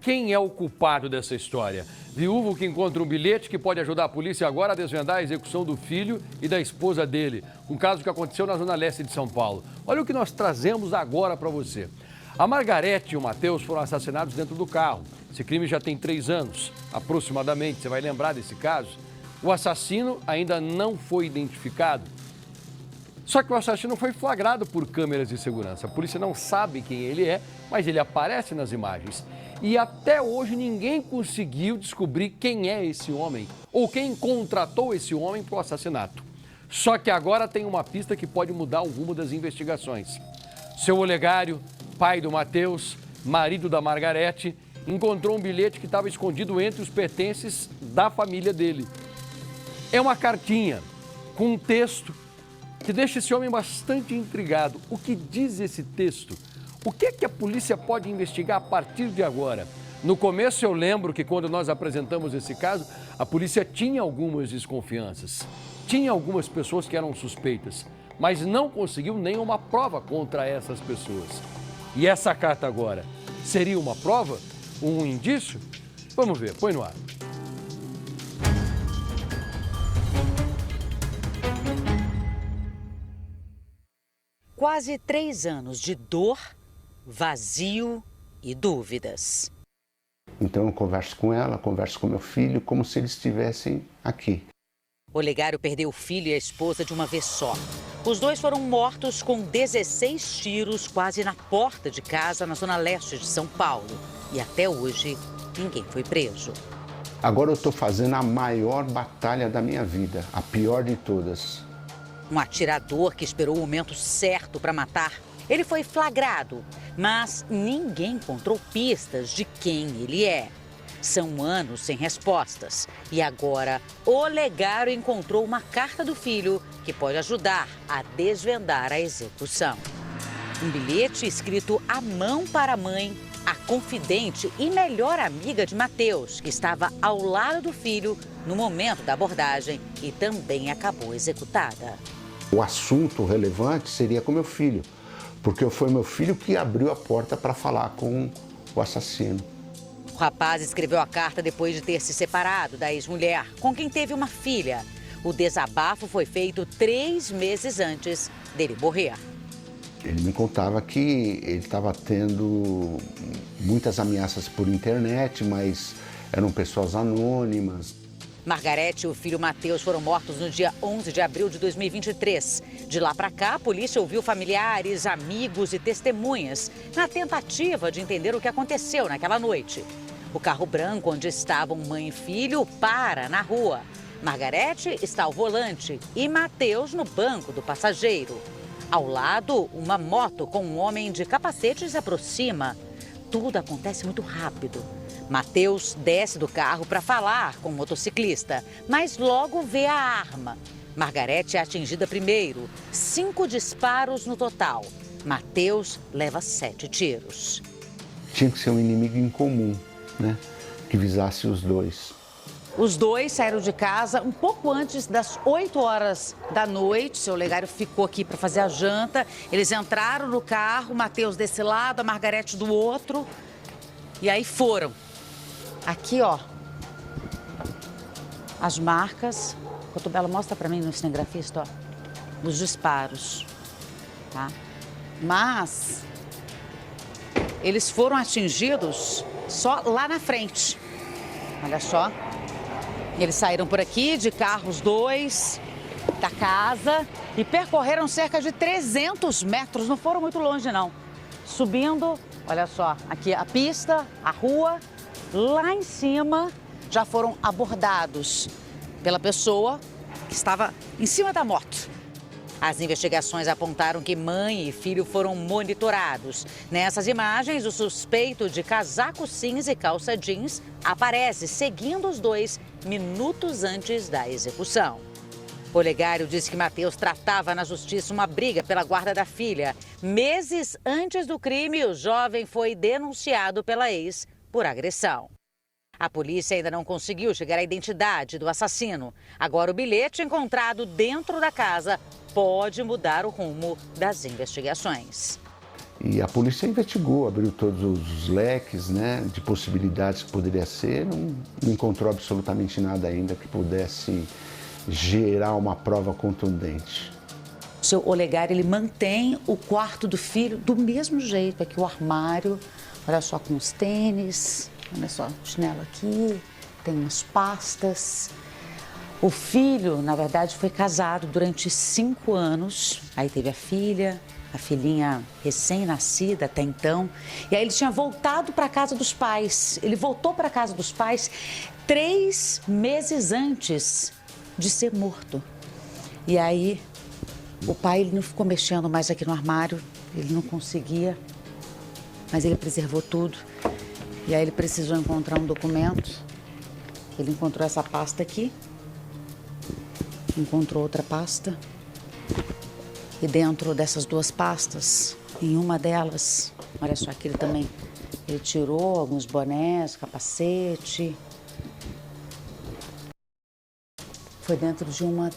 Quem é o culpado dessa história? Viúvo que encontra um bilhete que pode ajudar a polícia agora a desvendar a execução do filho e da esposa dele. Um caso que aconteceu na Zona Leste de São Paulo. Olha o que nós trazemos agora para você. A Margarete e o Matheus foram assassinados dentro do carro. Esse crime já tem 3 anos, aproximadamente. Você vai lembrar desse caso? O assassino ainda não foi identificado. Só que o assassino foi flagrado por câmeras de segurança. A polícia não sabe quem ele é, mas ele aparece nas imagens. E até hoje ninguém conseguiu descobrir quem é esse homem ou quem contratou esse homem para o assassinato. Só que agora tem uma pista que pode mudar o rumo das investigações. Seu Olegário, pai do Matheus, marido da Margarete, encontrou um bilhete que estava escondido entre os pertences da família dele. É uma cartinha com um texto que deixa esse homem bastante intrigado. O que diz esse texto? O que é que a polícia pode investigar a partir de agora? No começo eu lembro que quando nós apresentamos esse caso, a polícia tinha algumas desconfianças. Tinha algumas pessoas que eram suspeitas, mas não conseguiu nenhuma prova contra essas pessoas. E essa carta agora, seria uma prova? Um indício? Vamos ver, põe no ar. Quase 3 anos de dor, vazio e dúvidas. Então eu converso com ela, converso com meu filho, como se eles estivessem aqui. Olegário perdeu o filho e a esposa de uma vez só. Os dois foram mortos com 16 tiros quase na porta de casa na Zona Leste de São Paulo. E até hoje, ninguém foi preso. Agora eu estou fazendo a maior batalha da minha vida, a pior de todas. Um atirador que esperou o momento certo para matar. Ele foi flagrado, mas ninguém encontrou pistas de quem ele é. São anos sem respostas. E agora, Olegário encontrou uma carta do filho que pode ajudar a desvendar a execução. Um bilhete escrito à mão para a mãe, a confidente e melhor amiga de Matheus, que estava ao lado do filho no momento da abordagem e também acabou executada. O assunto relevante seria com meu filho, porque foi meu filho que abriu a porta para falar com o assassino. O rapaz escreveu a carta depois de ter se separado da ex-mulher, com quem teve uma filha. O desabafo foi feito 3 meses antes dele morrer. Ele me contava que ele estava tendo muitas ameaças por internet, mas eram pessoas anônimas. Margarete e o filho Matheus foram mortos no dia 11 de abril de 2023. De lá para cá, a polícia ouviu familiares, amigos e testemunhas na tentativa de entender o que aconteceu naquela noite. O carro branco onde estavam mãe e filho para na rua. Margarete está ao volante e Matheus no banco do passageiro. Ao lado, uma moto com um homem de capacete se aproxima. Tudo acontece muito rápido. Matheus desce do carro para falar com o motociclista, mas logo vê a arma. Margarete é atingida primeiro, 5 disparos no total. Matheus leva 7 tiros. Tinha que ser um inimigo em comum, né? Que visasse os dois. Os dois saíram de casa um pouco antes das 8 horas da noite. Seu Olegário ficou aqui para fazer a janta. Eles entraram no carro, Matheus desse lado, a Margarete do outro. E aí foram. Aqui, ó, as marcas. Cotubelo, mostra para mim no cinegrafista, ó, os disparos, tá? Mas eles foram atingidos só lá na frente. Olha só. Eles saíram por aqui de carro, os dois, da casa, e percorreram cerca de 300 metros. Não foram muito longe, não. Subindo, olha só, aqui a pista, a rua. Lá em cima, já foram abordados pela pessoa que estava em cima da moto. As investigações apontaram que mãe e filho foram monitorados. Nessas imagens, o suspeito de casaco cinza e calça jeans aparece seguindo os dois minutos antes da execução. Olegário disse que Matheus tratava na justiça uma briga pela guarda da filha. Meses antes do crime, o jovem foi denunciado pela ex por agressão. A polícia ainda não conseguiu chegar à identidade do assassino. Agora, o bilhete encontrado dentro da casa pode mudar o rumo das investigações. E a polícia investigou, abriu todos os leques, né, de possibilidades que poderia ser, não encontrou absolutamente nada ainda que pudesse gerar uma prova contundente. O seu Olegário, ele mantém o quarto do filho do mesmo jeito. Aqui o armário, olha só, com os tênis, olha só, chinelo aqui, tem umas pastas. O filho, na verdade, foi casado durante 5 anos, aí teve a filhinha recém-nascida até então, e aí ele tinha voltado para a casa dos pais. Ele voltou para a casa dos pais 3 meses antes de ser morto. E aí o pai, ele não ficou mexendo mais aqui no armário, ele não conseguia, mas ele preservou tudo. E aí ele precisou encontrar um documento, ele encontrou essa pasta aqui, encontrou outra pasta. E dentro dessas 2 pastas, em uma delas, olha só, aqui ele tirou alguns bonés, capacete. Foi dentro de uma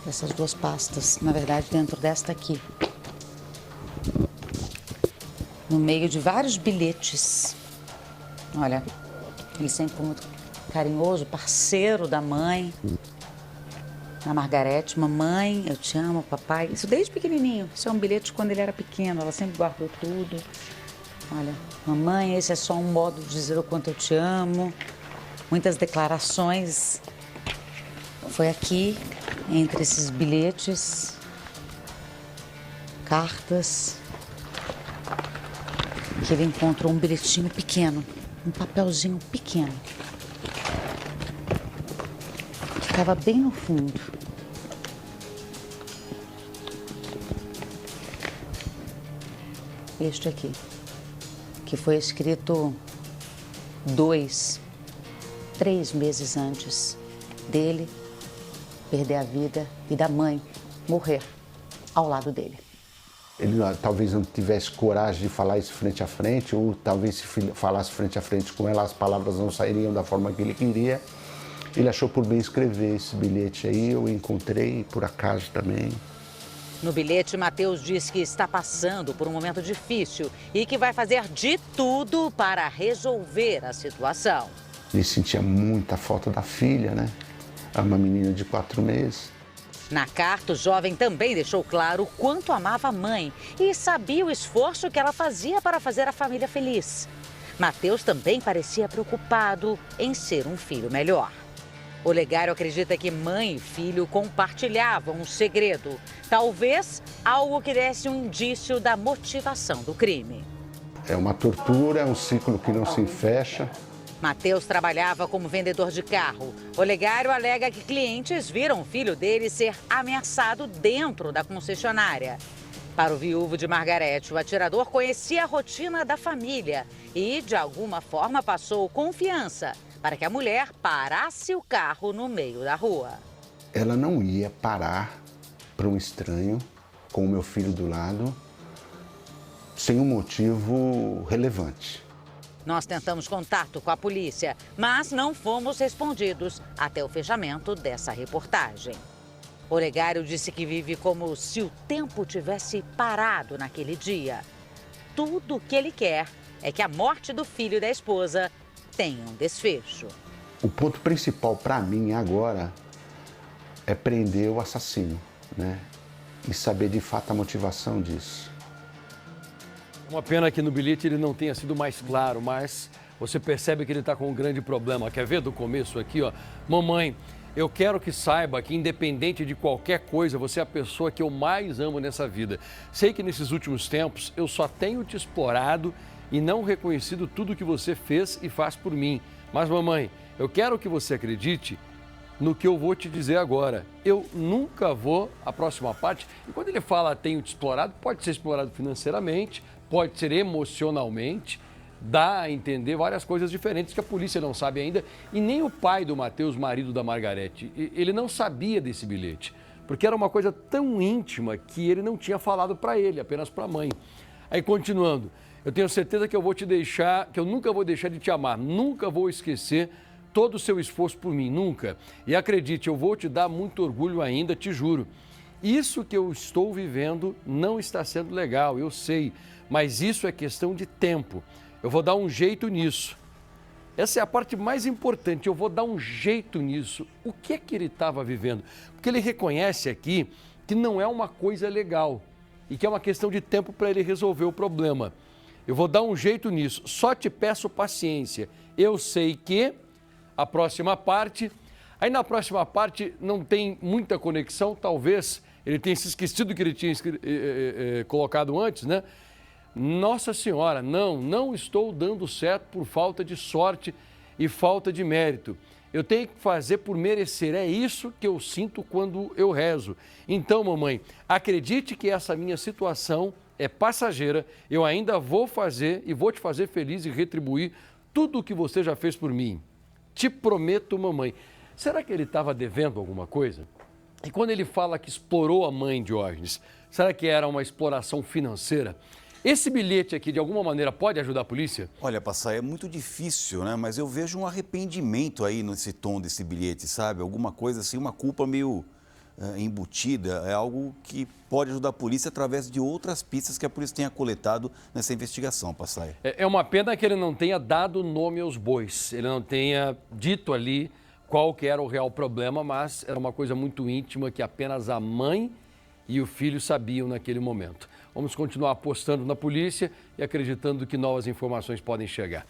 dessas 2 pastas, na verdade dentro desta aqui. No meio de vários bilhetes. Olha, ele sempre foi muito carinhoso, parceiro da mãe. A Margarete, mamãe, eu te amo, papai. Isso desde pequenininho. Isso é um bilhete de quando ele era pequeno. Ela sempre guardou tudo. Olha, mamãe, esse é só um modo de dizer o quanto eu te amo. Muitas declarações. Foi aqui, entre esses bilhetes, cartas, que ele encontrou um bilhetinho pequeno, um papelzinho pequeno. Estava bem no fundo. Este aqui, que foi escrito 3 meses antes dele perder a vida e da mãe morrer ao lado dele. Ele talvez não tivesse coragem de falar isso frente a frente, ou talvez se falasse frente a frente com ela, as palavras não sairiam da forma que ele queria. Ele achou por bem escrever esse bilhete aí, eu encontrei por acaso também. No bilhete, Matheus diz que está passando por um momento difícil e que vai fazer de tudo para resolver a situação. Ele sentia muita falta da filha, né? É uma menina de 4 meses. Na carta, o jovem também deixou claro o quanto amava a mãe e sabia o esforço que ela fazia para fazer a família feliz. Matheus também parecia preocupado em ser um filho melhor. Olegário acredita que mãe e filho compartilhavam um segredo, talvez algo que desse um indício da motivação do crime. É uma tortura, é um ciclo que não se fecha. Matheus trabalhava como vendedor de carro. Olegário alega que clientes viram o filho dele ser ameaçado dentro da concessionária. Para o viúvo de Margarete, o atirador conhecia a rotina da família e, de alguma forma, passou confiança para que a mulher parasse o carro no meio da rua. Ela não ia parar para um estranho com o meu filho do lado sem um motivo relevante. Nós tentamos contato com a polícia, mas não fomos respondidos até o fechamento dessa reportagem. Olegário disse que vive como se o tempo tivesse parado naquele dia. Tudo o que ele quer é que a morte do filho e da esposa tenha um desfecho. O ponto principal para mim agora é prender o assassino, né? E saber de fato a motivação disso. Uma pena que no bilhete ele não tenha sido mais claro, mas você percebe que ele está com um grande problema. Quer ver do começo aqui, ó? Mamãe, eu quero que saiba que independente de qualquer coisa, você é a pessoa que eu mais amo nessa vida. Sei que nesses últimos tempos eu só tenho te explorado e não reconhecido tudo que você fez e faz por mim. Mas, mamãe, eu quero que você acredite no que eu vou te dizer agora. Eu nunca vou, a próxima parte, e quando ele fala tenho te explorado, pode ser explorado financeiramente, pode ser emocionalmente, dá a entender várias coisas diferentes que a polícia não sabe ainda, e nem o pai do Matheus, marido da Margarete, ele não sabia desse bilhete, porque era uma coisa tão íntima que ele não tinha falado para ele, apenas para a mãe. Aí, continuando, eu tenho certeza que eu vou te deixar, que eu nunca vou deixar de te amar, nunca vou esquecer todo o seu esforço por mim, nunca. E acredite, eu vou te dar muito orgulho ainda, te juro. Isso que eu estou vivendo não está sendo legal, eu sei, mas isso é questão de tempo. Eu vou dar um jeito nisso. Essa é a parte mais importante, eu vou dar um jeito nisso. O que é que ele estava vivendo? Porque ele reconhece aqui que não é uma coisa legal e que é uma questão de tempo para ele resolver o problema. Eu vou dar um jeito nisso, só te peço paciência. Eu sei que a próxima parte, aí na próxima parte não tem muita conexão, talvez ele tenha se esquecido que ele tinha colocado antes, né? Nossa Senhora, não estou dando certo por falta de sorte e falta de mérito. Eu tenho que fazer por merecer, é isso que eu sinto quando eu rezo. Então, mamãe, acredite que essa minha situação é passageira, eu ainda vou fazer e vou te fazer feliz e retribuir tudo o que você já fez por mim. Te prometo, mamãe. Será que ele estava devendo alguma coisa? E quando ele fala que explorou a mãe, Diógenes, será que era uma exploração financeira? Esse bilhete aqui, de alguma maneira, pode ajudar a polícia? Olha, Passai, é muito difícil, né? Mas eu vejo um arrependimento aí nesse tom desse bilhete, sabe? Alguma coisa assim, uma culpa meio embutida. É algo que pode ajudar a polícia através de outras pistas que a polícia tenha coletado nessa investigação, Passai. É uma pena que ele não tenha dado nome aos bois. Ele não tenha dito ali qual que era o real problema, mas era uma coisa muito íntima que apenas a mãe e o filho sabiam naquele momento. Vamos continuar apostando na polícia e acreditando que novas informações podem chegar.